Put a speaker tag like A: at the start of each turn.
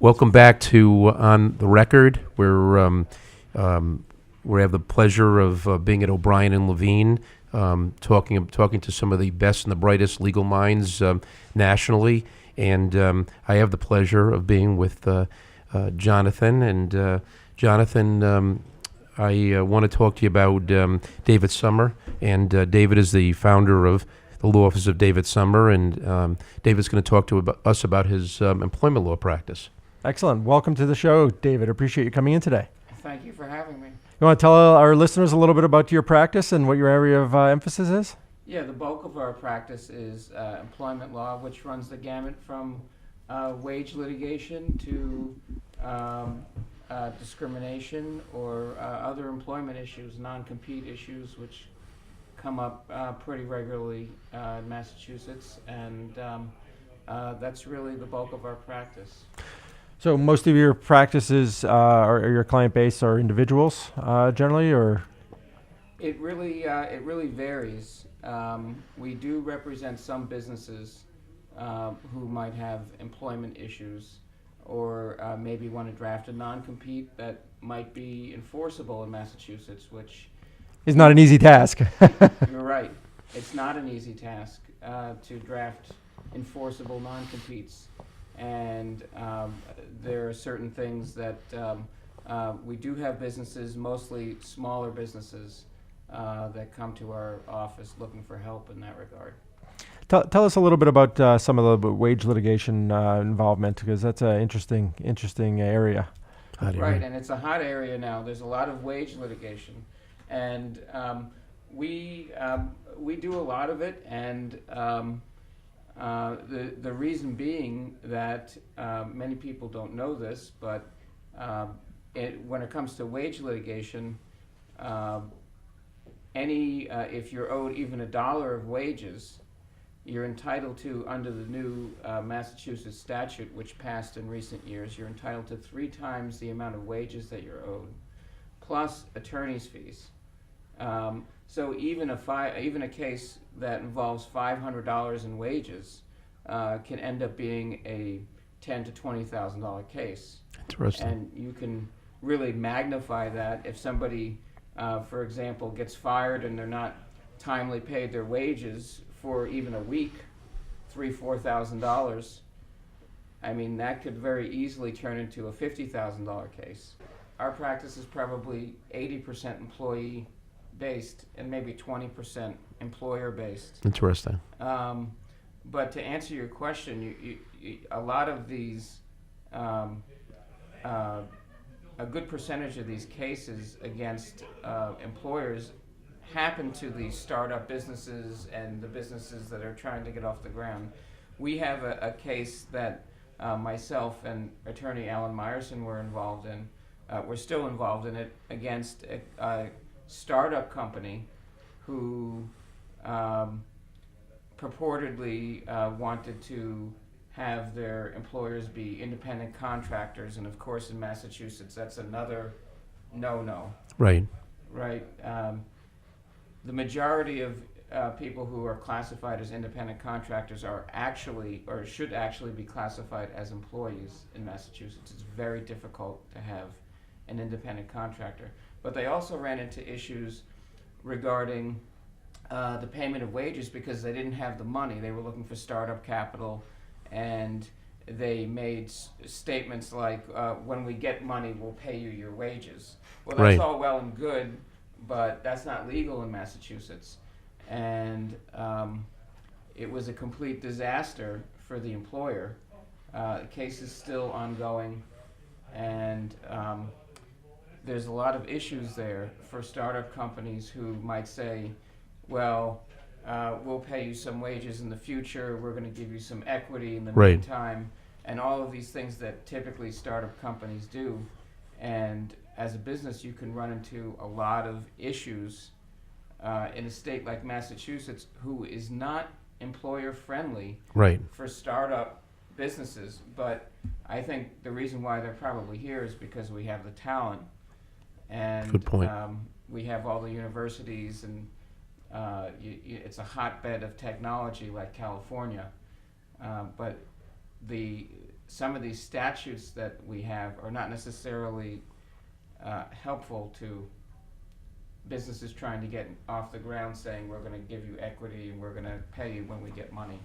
A: Welcome back to On the Record. We have the pleasure of being at O'Brien and Levine, talking to some of the best and the brightest legal minds nationally. And I have the pleasure of being with Jonathan. And Jonathan, I want to talk to you about David Sommer. And David is the founder of the law office of David Sommer. And David's going to talk to us about his employment law practice.
B: Excellent. Welcome to the show, David. Appreciate you coming in today.
C: Thank you for having me.
B: You want to tell our listeners a little bit about your practice and what your area of emphasis is?
C: Yeah, the bulk of our practice is employment law, which runs the gamut from wage litigation to discrimination or other employment issues, non-compete issues, which come up pretty regularly in Massachusetts, and that's really the bulk of our practice.
B: So most of your practices or your client base are individuals generally, or?
C: It really varies. We do represent some businesses who might have employment issues or maybe want to draft a non-compete that might be enforceable in Massachusetts, which
B: is not an easy task.
C: You're right. It's not an easy task to draft enforceable non-competes. And there are certain things that we do have businesses, mostly smaller businesses, that come to our office looking for help in that regard.
B: Tell us a little bit about some of the wage litigation involvement, because that's an interesting area.
C: Right, and it's a hot area now. There's a lot of wage litigation, and we do a lot of it, and the reason being that many people don't know this, but when it comes to wage litigation, if you're owed even $1 of wages, you're entitled to, under the new Massachusetts statute, which passed in recent years, you're entitled to 3 times the amount of wages that you're owed, plus attorney's fees. So even a case that involves $500 in wages can end up being a $10,000 to $20,000 case.
A: Interesting.
C: And you can really magnify that if somebody, for example, gets fired and they're not timely paid their wages for even a week, $3,000-4,000. I mean, that could very easily turn into a $50,000 case. Our practice is probably 80% employee based and maybe 20% employer based.
A: Interesting.
C: But to answer your question, a lot of these, a good percentage of these cases against employers happen to the startup businesses and the businesses that are trying to get off the ground. We have a case that myself and attorney Alan Meyerson were involved in. We're still involved in it against a startup company who purportedly wanted to have their employers be independent contractors, and of course in Massachusetts that's another no-no.
A: Right.
C: Right. The majority of people who are classified as independent contractors are actually, or should actually be classified as employees in Massachusetts. It's very difficult to have an independent contractor. But they also ran into issues regarding the payment of wages because they didn't have the money. They were looking for startup capital, and they made statements like, when we get money, we'll pay you your wages. Well, that's
A: Right.
C: all well and good, but that's not legal in Massachusetts. And it was a complete disaster for the employer. The case is still ongoing, and there's a lot of issues there for startup companies who might say, well, we'll pay you some wages in the future, we're going to give you some equity in the
A: Right.
C: meantime, and all of these things that typically startup companies do. And as a business, you can run into a lot of issues in a state like Massachusetts, who is not employer friendly
A: Right.
C: for startup businesses. But I think the reason why they're probably here is because we have the talent, and
A: Good point.
C: we have all the universities, and it's a hotbed of technology like California. But the some of these statutes that we have are not necessarily helpful to businesses trying to get off the ground, saying we're going to give you equity and we're going to pay you when we get money.